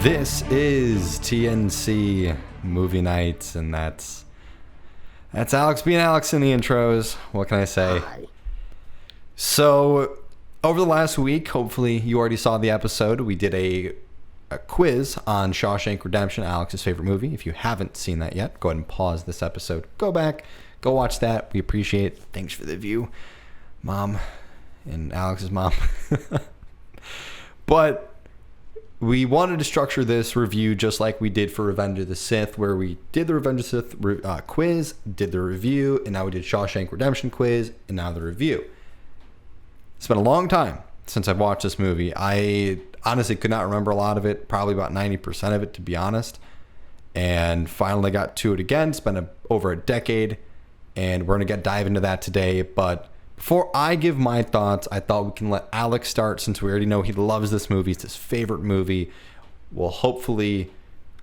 This is TNC Movie Night, and that's Alex being Alex in the intros. What can I say? Hi. So, over the last week, hopefully you already saw the episode. We did a quiz on Shawshank Redemption, Alex's favorite movie. If you haven't seen that yet, go ahead and pause this episode. Go back, go watch that. We appreciate it. Thanks for the view, Mom, and Alex's mom. But we wanted to structure this review just like we did for Revenge of the Sith, where we did the Revenge of the Sith quiz, did the review, and now we did Shawshank Redemption quiz, and now the review. It's been a long time since I've watched this movie. I honestly could not remember a lot of it, probably about 90% of it, to be honest. And finally got to it again. It's been over a decade, and we're going to dive into that today. But before I give my thoughts, I thought we can let Alex start, since we already know he loves this movie. It's his favorite movie. Well, hopefully,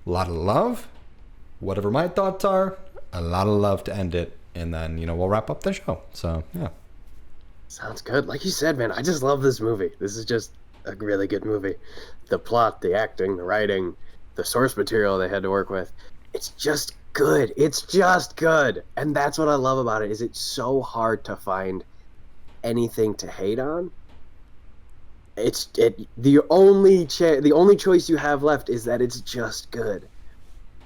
a lot of love. Whatever my thoughts are, a lot of love to end it. And then, we'll wrap up the show. So, yeah. Sounds good. Like you said, man, I just love this movie. This is just a really good movie. The plot, the acting, the writing, the source material they had to work with. It's just good. It's just good. And that's what I love about it, is it's so hard to find anything to hate on. The only choice you have left is that it's just good.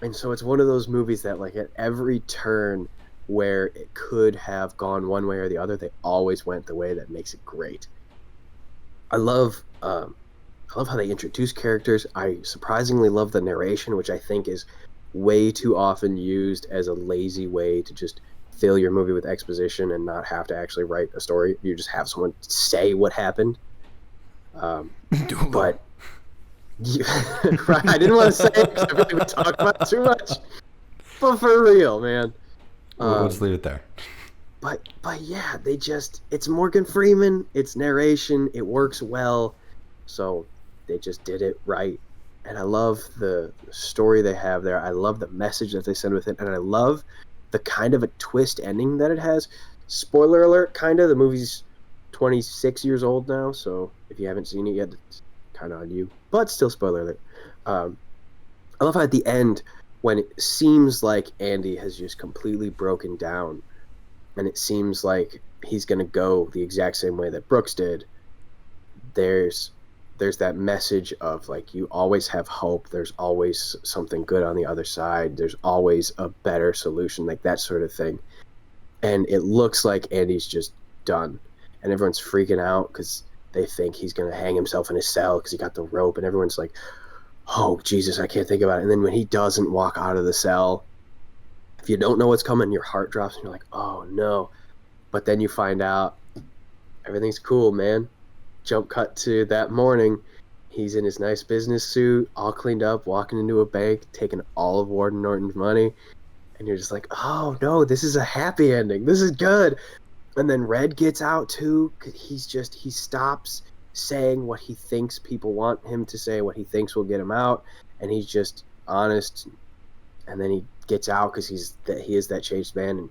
And so it's one of those movies that, like, at every turn where it could have gone one way or the other, they always went the way that makes it great. I love how they introduce characters. I surprisingly love the narration, which I think is way too often used as a lazy way to just fill your movie with exposition and not have to actually write a story. You just have someone say what happened. But right, I didn't want to say it because I feel like we talk about it too much. But for real, man. We'll just leave it there. But yeah, it's Morgan Freeman, it's narration, it works well, so they just did it right. And I love the story they have there. I love the message that they send with it, and I love the kind of a twist ending that it has. Spoiler alert, kind of. The movie's 26 years old now, so if you haven't seen it yet, it's kind of on you. But still, spoiler alert. I love how at the end, when it seems like Andy has just completely broken down, and it seems like he's going to go the exact same way that Brooks did, there's that message of, like, you always have hope. There's always something good on the other side. There's always a better solution, like that sort of thing. And it looks like Andy's just done. And everyone's freaking out because they think he's going to hang himself in his cell because he got the rope. And everyone's like, oh, Jesus, I can't think about it. And then when he doesn't walk out of the cell, if you don't know what's coming, your heart drops and you're like, oh, no. But then you find out everything's cool, man. Jump cut to that morning. He's in his nice business suit, all cleaned up, walking into a bank, taking all of Warden Norton's money. And you're just like, oh, no, this is a happy ending. This is good. And then Red gets out, too. He stops saying what he thinks people want him to say, what he thinks will get him out. And he's just honest. And then he gets out because he is that changed man.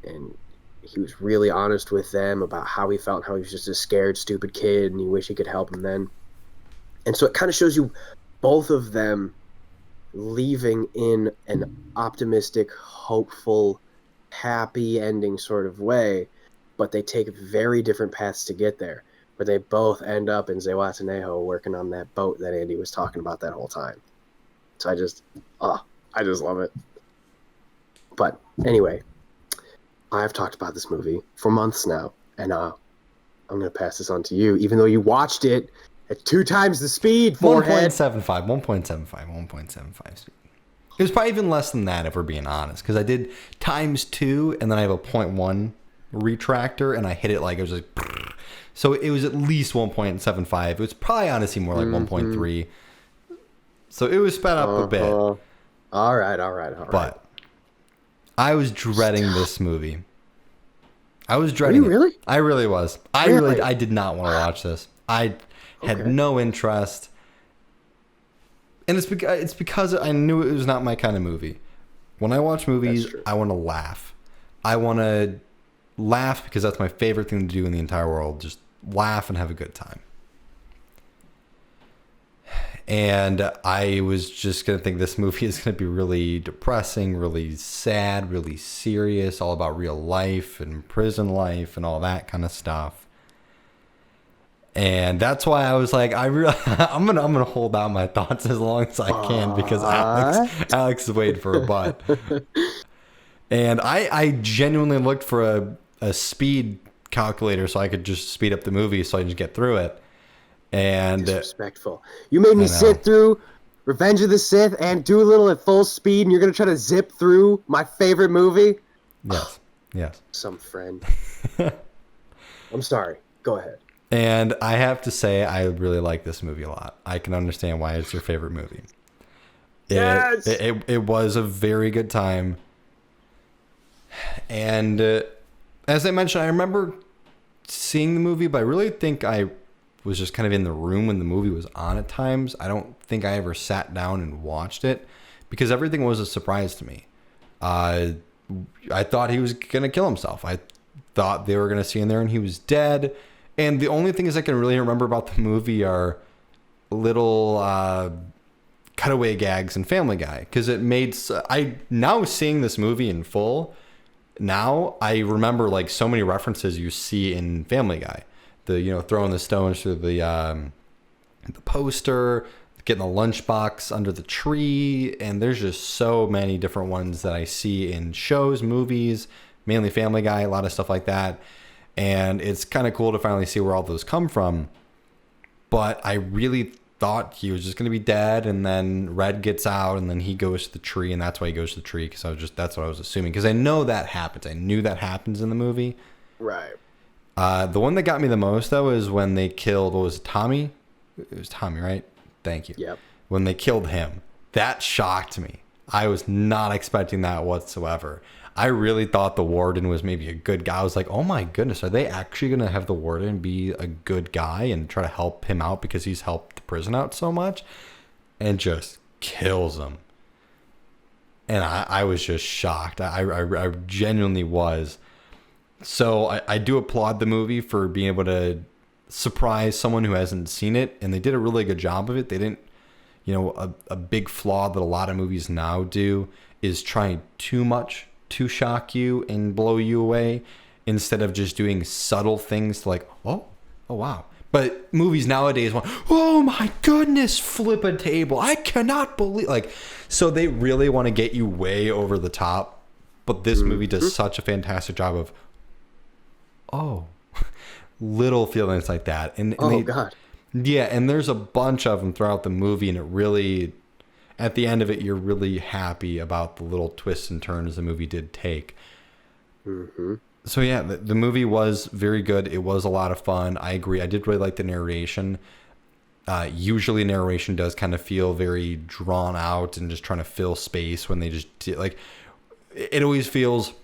And he was really honest with them about how he felt, how he was just a scared, stupid kid, and he wished he could help him then. And so it kind of shows you both of them leaving in an optimistic, hopeful, happy ending sort of way, but they take very different paths to get there. But they both end up in Zihuatanejo working on that boat that Andy was talking about that whole time. So I just love it. But anyway, I've talked about this movie for months now, and I'm going to pass this on to you, even though you watched it at 2 times the speed, forehead. 1.75 speed. It was probably even less than that, if we're being honest, because I did times 2, and then I have a 0.1 retractor, and I hit it like it was like... So it was at least 1.75. It was probably honestly more like 1.3. So it was sped up a bit. All right. But I was dreading this movie. I was dreading it. Really? I really was. I did not want to watch this. I had no interest. And it's because I knew it was not my kind of movie. When I watch movies, I want to laugh. I want to laugh because that's my favorite thing to do in the entire world. Just laugh and have a good time. And I was just going to think this movie is going to be really depressing, really sad, really serious, all about real life and prison life and all that kind of stuff. And that's why I was like, I'm gonna hold out my thoughts as long as I can, because Alex is waiting for a but. And I genuinely looked for a speed calculator so I could just speed up the movie so I can just get through it. And disrespectful. You made me sit through Revenge of the Sith and Doolittle at full speed, and you're gonna try to zip through my favorite movie? Yes. Some friend. I'm sorry. Go ahead. And I have to say, I really like this movie a lot. I can understand why it's your favorite movie. Yes! It was a very good time. And as I mentioned, I remember seeing the movie, but I really think I was just kind of in the room when the movie was on at times. I don't think I ever sat down and watched it because everything was a surprise to me. I thought he was going to kill himself. I thought they were going to see him there and he was dead. And the only things I can really remember about the movie are little cutaway gags and Family Guy, because it made now seeing this movie in full. Now I remember like so many references you see in Family Guy, throwing the stones through the poster, getting the lunchbox under the tree, and there's just so many different ones that I see in shows, movies, mainly Family Guy, a lot of stuff like that. And it's kind of cool to finally see where all those come from. But I really thought he was just going to be dead, and then Red gets out, and then he goes to the tree, and that's why he goes to the tree, because that's what I was assuming, because I know that happens. I knew that happens in the movie. Right. The one that got me the most, though, is when they killed, what was it, Tommy? It was Tommy, right? Thank you. Yep. When they killed him. That shocked me. I was not expecting that whatsoever. I really thought the warden was maybe a good guy. I was like, oh my goodness, are they actually going to have the warden be a good guy and try to help him out because he's helped the prison out so much? And just kills him. And I was just shocked. I genuinely was. So I do applaud the movie for being able to surprise someone who hasn't seen it. And they did a really good job of it. They didn't, a big flaw that a lot of movies now do is trying too much to shock you and blow you away, instead of just doing subtle things like, oh wow. But movies nowadays want, oh my goodness, flip a table, I cannot believe, so they really want to get you way over the top. But this movie does such a fantastic job of little feelings like that. And God. Yeah, and there's a bunch of them throughout the movie, and it really, at the end of it, you're really happy about the little twists and turns the movie did take. Mm-hmm. So yeah, the movie was very good. It was a lot of fun. I agree. I did really like the narration. Usually narration does kind of feel very drawn out and just trying to fill space when they just it always feels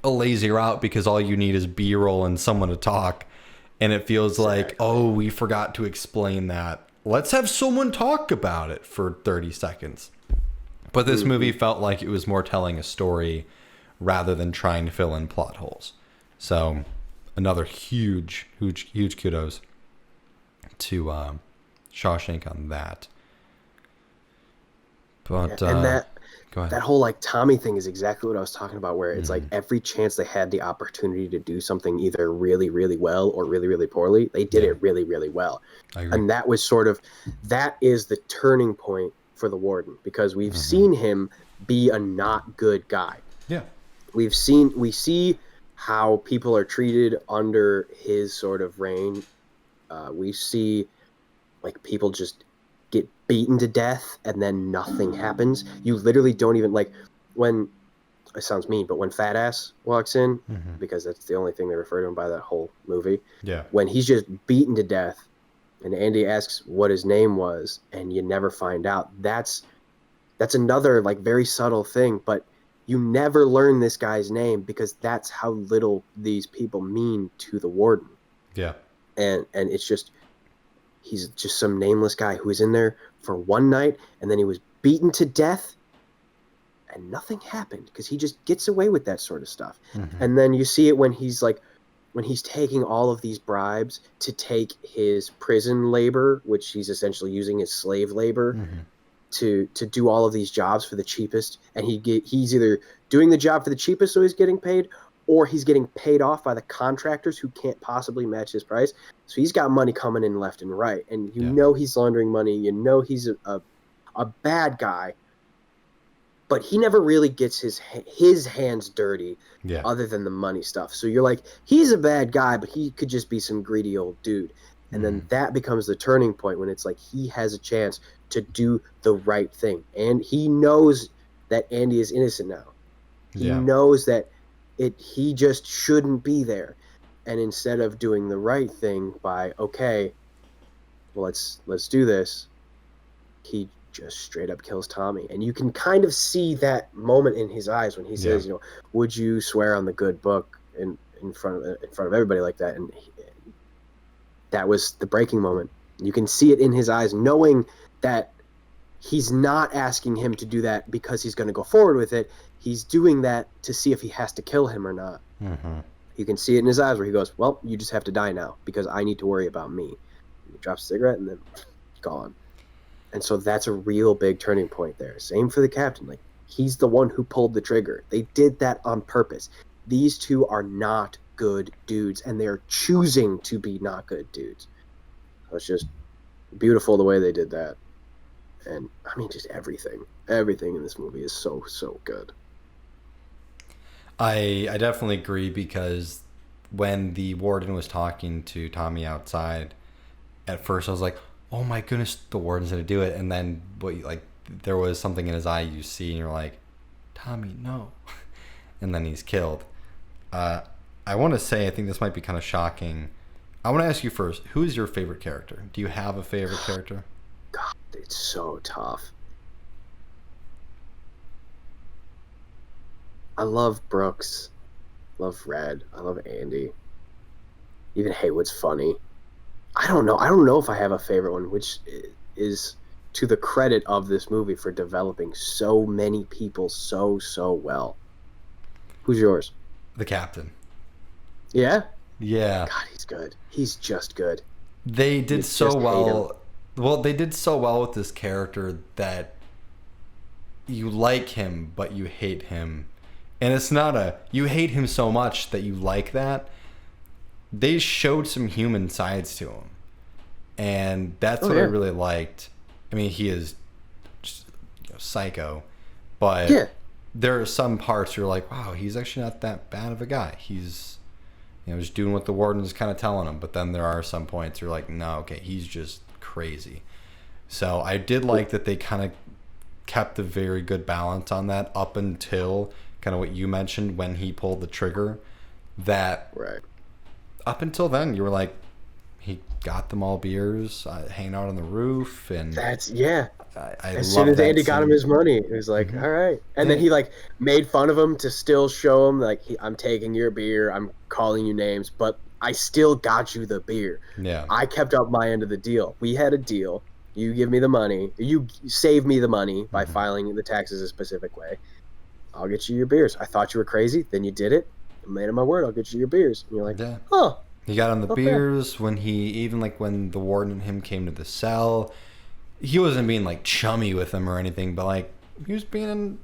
a lazy route, because all you need is B-roll and someone to talk. And it feels like, oh, we forgot to explain that. Let's have someone talk about it for 30 seconds. But this movie felt like it was more telling a story rather than trying to fill in plot holes. So another huge kudos to Shawshank on that. But and go ahead. that whole Tommy thing is exactly what I was talking about, where it's like every chance they had the opportunity to do something either really, really well or really, really poorly, they did it really, really well. I agree. And that is the turning point for the warden, because we've seen him be a not good guy. Yeah. We see how people are treated under his sort of reign. We see people just get beaten to death and then nothing happens. You literally don't even when it sounds mean, but when Fat Ass walks in, because that's the only thing they refer to him by that whole movie. Yeah. When he's just beaten to death and Andy asks what his name was and you never find out, that's another very subtle thing, but you never learn this guy's name because that's how little these people mean to the warden. Yeah. And it's just, he's just some nameless guy who was in there for one night and then he was beaten to death and nothing happened because he just gets away with that sort of stuff. And then you see it when he's when he's taking all of these bribes to take his prison labor, which he's essentially using as slave labor, Mm-hmm. to do all of these jobs for the cheapest, and he's either doing the job for the cheapest so he's getting paid, or he's getting paid off by the contractors who can't possibly match his price. So he's got money coming in left and right, and Yeah. he's laundering money, he's a bad guy, but he never really gets his hands dirty Yeah. other than the money stuff. So you're like, he's a bad guy, but he could just be some greedy old dude. And then that becomes the turning point when it's like he has a chance to do the right thing. And he knows that Andy is innocent now. He knows that he just shouldn't be there. And instead of doing the right thing by, okay, well, let's do this, he just straight up kills Tommy. And you can kind of see that moment in his eyes when he says, would you swear on the good book in front of everybody like that? And that was the breaking moment. You can see it in his eyes, knowing that he's not asking him to do that because he's going to go forward with it. He's doing that to see if he has to kill him or not. Mm-hmm. You can see it in his eyes where he goes, well, you just have to die now because I need to worry about me. He drops a cigarette and then gone. And so that's a real big turning point there. Same for the captain. Like, he's the one who pulled the trigger. They did that on purpose. These two are not good dudes, and they're choosing to be not good dudes. So it's just beautiful the way they did that. And, I mean, just everything. Everything in this movie is so, so good. I definitely agree, because when the warden was talking to Tommy outside, at first I was like, oh my goodness, the warden's gonna do it. And then there was something in his eye you see and you're like, Tommy, no. And then he's killed. I want to say, I think this might be kind of shocking. I want to ask you first, who's your favorite character? Do you have a favorite character? God, it's so tough. I love Brooks. Love Red. I love Andy. Even Haywood's funny. I don't know if I have a favorite one, which is to the credit of this movie for developing so many people so well. Who's yours? The captain. Yeah? Yeah. God, he's good. He's just good. They did so well. Well, they did so well with this character that you like him, but you hate him. And it's not you hate him so much that you like that. They showed some human sides to him. And that's what I really liked. I mean, he is just, psycho. But there are some parts where you're like, wow, he's actually not that bad of a guy. He's just doing what the warden is kind of telling him. But then there are some points you're like, no, okay, he's just crazy. So I did like that they kind of kept a very good balance on that up until kind of what you mentioned when he pulled the trigger. That up until then, you were like, he got them all beers, hanging out on the roof, and that's I as soon as Andy got him his money, it was like, all right. And then he made fun of him to still show him like, I'm taking your beer, I'm calling you names, but I still got you the beer. Yeah, I kept up my end of the deal. We had a deal. You give me the money. You save me the money by filing the taxes a specific way. I'll get you your beers. I thought you were crazy. Then you did it. Man of my word, I'll get you your beers. And you're like, oh. He got him the beers when when the warden and him came to the cell. He wasn't being chummy with him or anything, but he was being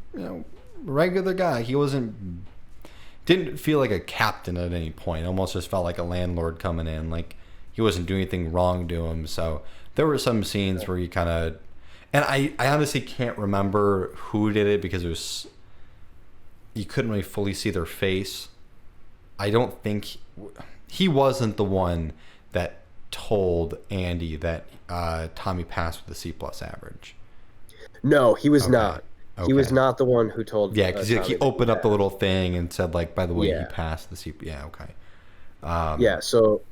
regular guy. He didn't feel like a captain at any point. Almost just felt like a landlord coming in. He wasn't doing anything wrong to him. So there were some scenes where he kind of, and I honestly can't remember who did it because it was, you couldn't really fully see their face. I don't think he wasn't the one that told Andy that Tommy passed with a C+ average. No, he was not. He was not the one who told. Yeah, because he opened up the little thing and said by the way, he passed the C+. Yeah, okay. So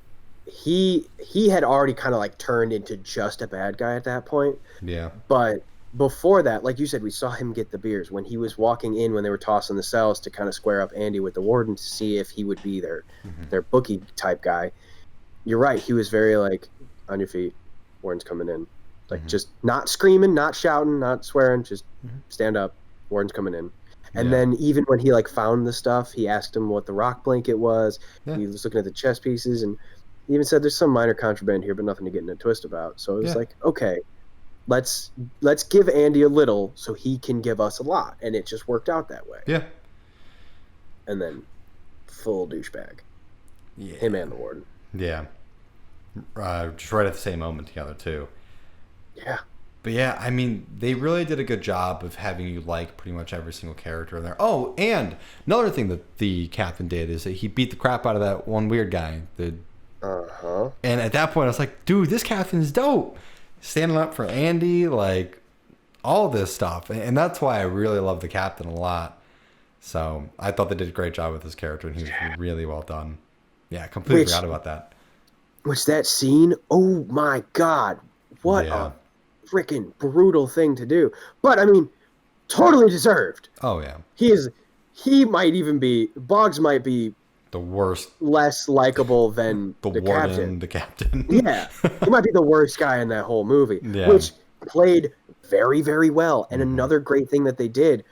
he had already kind of turned into just a bad guy at that point. Yeah. But before that, like you said, we saw him get the beers when he was walking in when they were tossing the cells to kind of square up Andy with the warden to see if he would be their bookie type guy. You're right. He was very on your feet. Warden's coming in. Just not screaming, not shouting, not swearing. Just stand up. Warden's coming in. And Yeah. then even when he like found the stuff, he asked him what the rock blanket was. Yeah. He was looking at the chess pieces, and he even said there's some minor contraband here, but nothing to get in a twist about. So it was Yeah. like, okay, let's give Andy a little so he can give us a lot, and it just worked out that way. Yeah. And then full douchebag, Yeah. him and the warden. Yeah. Just right at the same moment together too. Yeah. But yeah, I mean, they really did a good job of having you like pretty much every single character in there. Oh, and another thing that the captain did is that he beat the crap out of that one weird guy. And at that point, I was like, dude, this captain's dope. Standing up for Andy, like all this stuff. And that's why I really love the captain a lot. So I thought they did a great job with this character, and he was really well done. Yeah, I completely forgot about that. Which that scene, oh my God, what a freaking brutal thing to do. But I mean, totally deserved. Oh yeah. He might even be, Boggs might be the worst, less likable than the warden, captain. the captain. Yeah, he might be the worst guy in that whole movie, which played very, very well. And another great thing that they did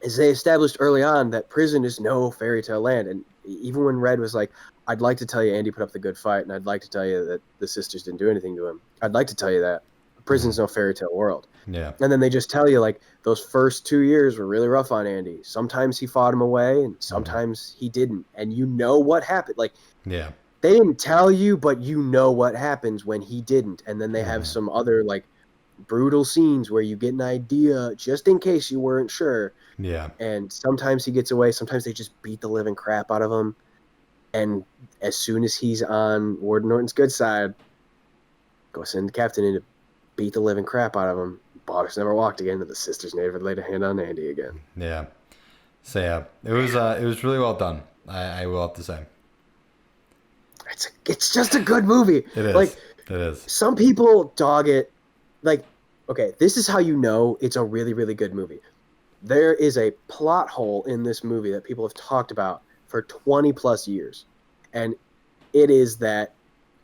is they established early on that prison is no fairy tale land. And even when Red was like, I'd like to tell you Andy put up the good fight, and I'd like to tell you that the sisters didn't do anything to him. I'd like to tell you that. Prison's no fairy tale world. Yeah. And then they just tell you, like, those first 2 years were really rough on Andy. Sometimes he fought him away, and sometimes he didn't. And you know what happened. Like, yeah, they didn't tell you, but you know what happens when he didn't. And then they have some other, like, brutal scenes where you get an idea just in case you weren't sure. Yeah. And sometimes he gets away. Sometimes they just beat the living crap out of him. And as soon as he's on Warden Norton's good side, go send the captain in to beat the living crap out of him. Boggs never walked again, and the sisters never laid a hand on Andy again. Yeah. So yeah, it was really well done. I will have to say. It's just a good movie. It is. Like, it is. Some people dog it. Like, okay, this is how you know it's a really, really good movie. There is a plot hole in this movie that people have talked about for 20 plus years. And it is that,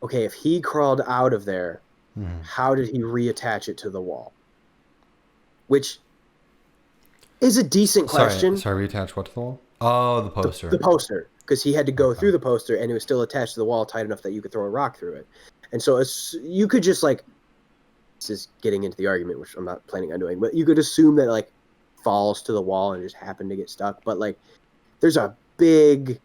okay, if he crawled out of there, how did he reattach it to the wall? Which is a decent question. Sorry, reattach what to the wall? Oh, the poster. The poster. Because he had to go through the poster, and it was still attached to the wall tight enough that you could throw a rock through it. And so you could just, like, this is getting into the argument, which I'm not planning on doing, but you could assume that, like, falls to the wall and just happened to get stuck. But, like, there's a big,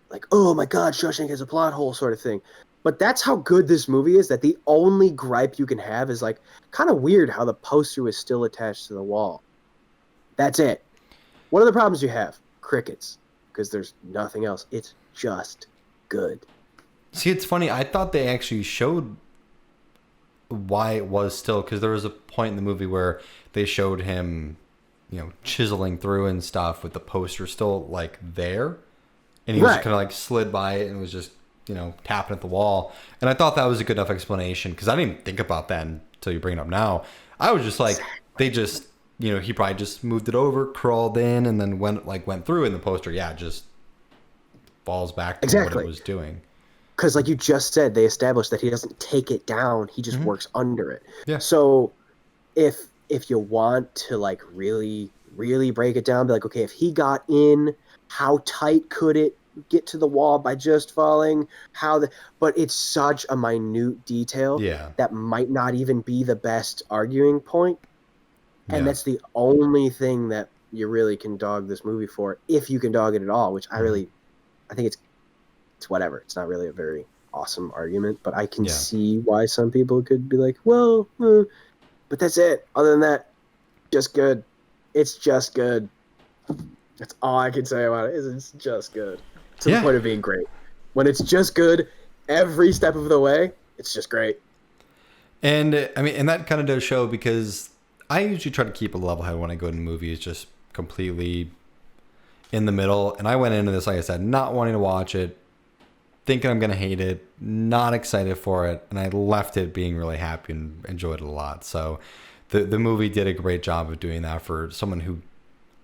like, oh my God, Shawshank has a plot hole sort of thing. But that's how good this movie is, that the only gripe you can have is, like, kind of weird how the poster was still attached to the wall. That's it. What are the problems you have? Crickets. Because there's nothing else. It's just good. See, it's funny. I thought they actually showed why it was still, because there was a point in the movie where they showed him, chiseling through and stuff with the poster still, like, there. And he was kind of, like, slid by it and was just, tapping at the wall. And I thought that was a good enough explanation, because I didn't even think about that until you bring it up now. I was just like, they just, he probably just moved it over, crawled in, and then went through, and the poster, just falls back to what it was doing. Because, like you just said, they established that he doesn't take it down; he just works under it. Yeah. So, if you want to, like, really, really break it down, be like, okay, if he got in, how tight could it get to the wall by just falling? But it's such a minute detail that might not even be the best arguing point. And that's the only thing that you really can dog this movie for, if you can dog it at all, which I think it's whatever. It's not really a very awesome argument, but I can see why some people could be like, well, but that's it. Other than that, just good. It's just good. That's all I can say about it, is it's just good. To the point of being great. When it's just good, every step of the way, it's just great. And, I mean, and that kind of does show, because I usually try to keep a level head when I go to movies, just completely in the middle. And I went into this, like I said, not wanting to watch it, thinking I'm going to hate it, not excited for it. And I left it being really happy and enjoyed it a lot. So the movie did a great job of doing that for someone who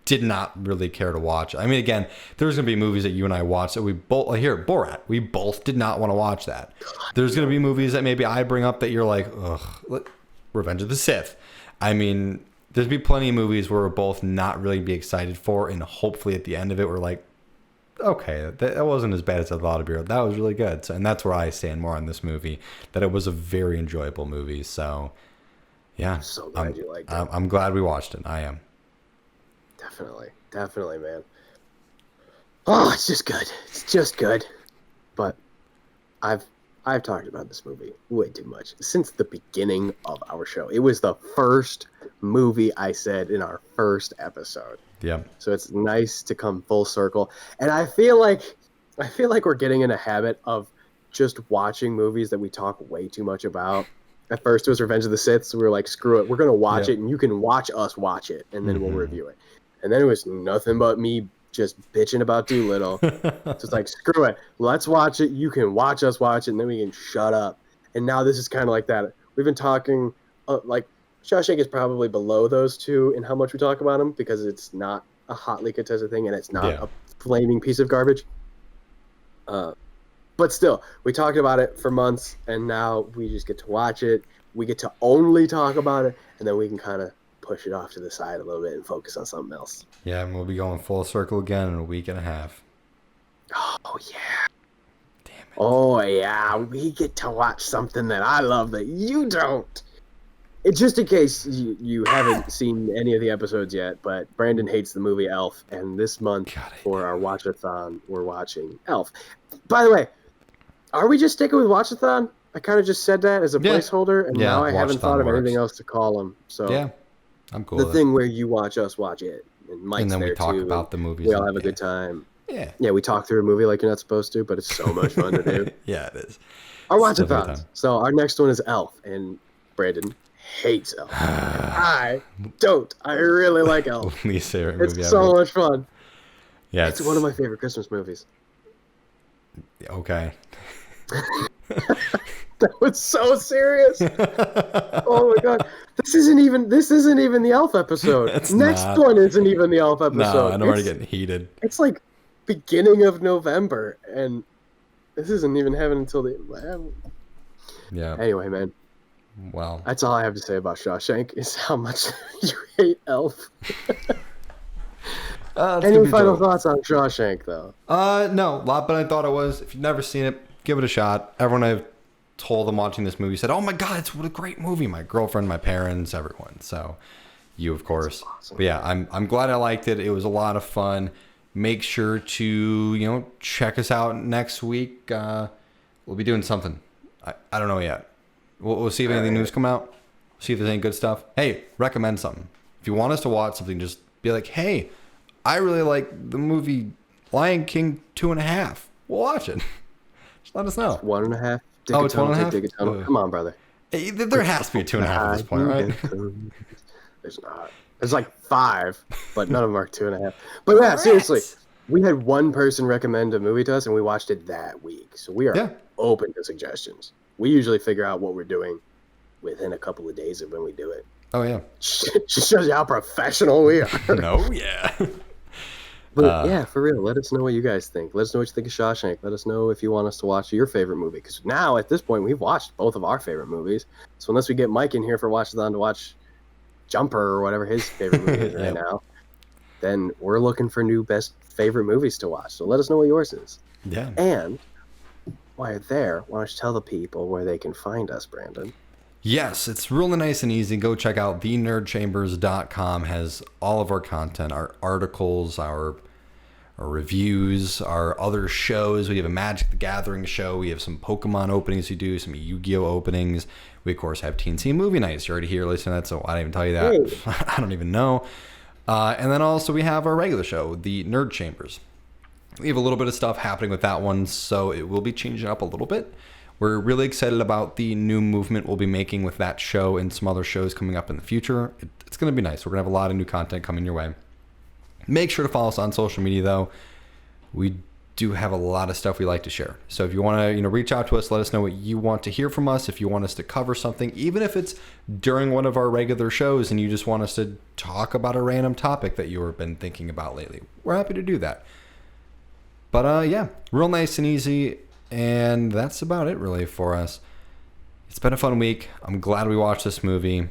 did not really care to watch. I mean, again, there's going to be movies that you and I watch that we both, like here, Borat, we both did not want to watch that. There's going to be movies that maybe I bring up that you're like, ugh, Revenge of the Sith. I mean, there's be plenty of movies where we're both not really be excited for, and hopefully at the end of it we're like, okay, that wasn't as bad as I thought it'd be. That was really good. So, and that's where I stand more on this movie, that it was a very enjoyable movie. So yeah, I'm so glad you liked it. I'm glad we watched it. I am. Definitely, man. Oh, it's just good. It's just good. But I've talked about this movie way too much since the beginning of our show. It was the first movie I said in our first episode. Yeah. So it's nice to come full circle. And I feel like we're getting in a habit of just watching movies that we talk way too much about. At first it was Revenge of the Sith, so we were like, screw it, we're gonna watch it, and you can watch us watch it, and then we'll review it. And then it was nothing but me just bitching about Doolittle. Just like, screw it, let's watch it, you can watch us watch it, and then we can shut up. And now this is kind of like that. We've been talking, like, Shawshank is probably below those two in how much we talk about them, because it's not a hotly contested thing, and it's not a flaming piece of garbage. But still, we talked about it for months, and now we just get to watch it. We get to only talk about it, and then we can kind of push it off to the side a little bit and focus on something else. Yeah, and we'll be going full circle again in a week and a half. Oh, yeah. Damn it. Oh, yeah. We get to watch something that I love that you don't. It's just in case you haven't seen any of the episodes yet, but Brandon hates the movie Elf, and this month for our Watchathon, we're watching Elf. By the way, are we just sticking with Watchathon? I kind of just said that as a placeholder, and now I haven't thought of anything else to call them. So yeah, I'm cool. The thing where you watch us watch it, and Mike's and then there we talk too, about the movies. We all have a good time. Yeah. Yeah, we talk through a movie like you're not supposed to, but it's so much fun to do. Yeah, it is. Our Watchathons. So our next one is Elf, and Brandon hates Elf. I don't. I really like Elf. Least favorite movie It's so ever. much fun. Yeah, it's one of my favorite Christmas movies. Okay. That was so serious. Oh my god. This isn't even the Elf episode. Next one isn't even the Elf episode. No, I'm already getting heated. It's like beginning of November, and this isn't even happening until the Yeah. Anyway, man. Well, that's all I have to say about Shawshank is how much you hate Elf. Any final thoughts on Shawshank, though? No, a lot better than I thought it was. If you've never seen it, give it a shot. Everyone I've told them watching this movie said, "Oh my god, it's what a great movie!" My girlfriend, my parents, everyone. So, you of course. Awesome. But yeah, I'm glad I liked it. It was a lot of fun. Make sure to check us out next week. We'll be doing something. I don't know yet. We'll see if anything news come out. See if there's any good stuff. Hey, recommend something. If you want us to watch something, just be like, "Hey, I really like the movie Lion King 2.5. We'll watch it." Just let us know. It's 1.5. Oh, it's 1.5? Come on, brother. Hey, there has to be a 2.5 at this point, right? There's not. There's like 5, but none of them are 2.5. But yeah, seriously, we had one person recommend a movie to us, and we watched it that week. So we are open to suggestions. We usually figure out what we're doing within a couple of days of when we do it. Oh, yeah. Just shows you how professional we are. No, yeah. But yeah, for real, let us know what you guys think. Let us know what you think of Shawshank. Let us know if you want us to watch your favorite movie. Because now, at this point, we've watched both of our favorite movies. So unless we get Mike in here for Watchathon to watch Jumper or whatever his favorite movie is right now, then we're looking for new best favorite movies to watch. So let us know what yours is. Yeah. And while you're there, why don't you tell the people where they can find us, Brandon? Yes, it's really nice and easy. Go check out thenerdchambers.com. Has all of our content, our articles, our reviews, our other shows. We have a Magic the Gathering show. We have some Pokemon openings we do, some Yu-Gi-Oh openings. We, of course, have TNC movie nights. You're already here listening to that, so I didn't even tell you that. Hey. I don't even know. And then also we have our regular show, the Nerd Chambers. We have a little bit of stuff happening with that one, so it will be changing up a little bit. We're really excited about the new movement we'll be making with that show and some other shows coming up in the future. It's going to be nice. We're going to have a lot of new content coming your way. Make sure to follow us on social media, though. We do have a lot of stuff we like to share. So if you want to reach out to us, let us know what you want to hear from us. If you want us to cover something, even if it's during one of our regular shows and you just want us to talk about a random topic that you've been thinking about lately, we're happy to do that. But yeah, real nice and easy. And that's about it, really, for us. It's been a fun week. I'm glad we watched this movie.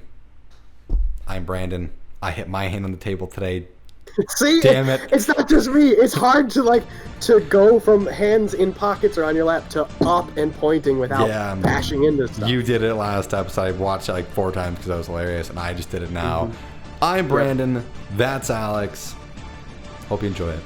I'm Brandon. I hit my hand on the table today. See, Damn it. It's not just me. It's hard to go from hands in pockets or on your lap to up and pointing without bashing into stuff. You did it last episode. I watched it like 4 times because that was hilarious, and I just did it now. I'm Brandon. That's Alex. Hope you enjoy it.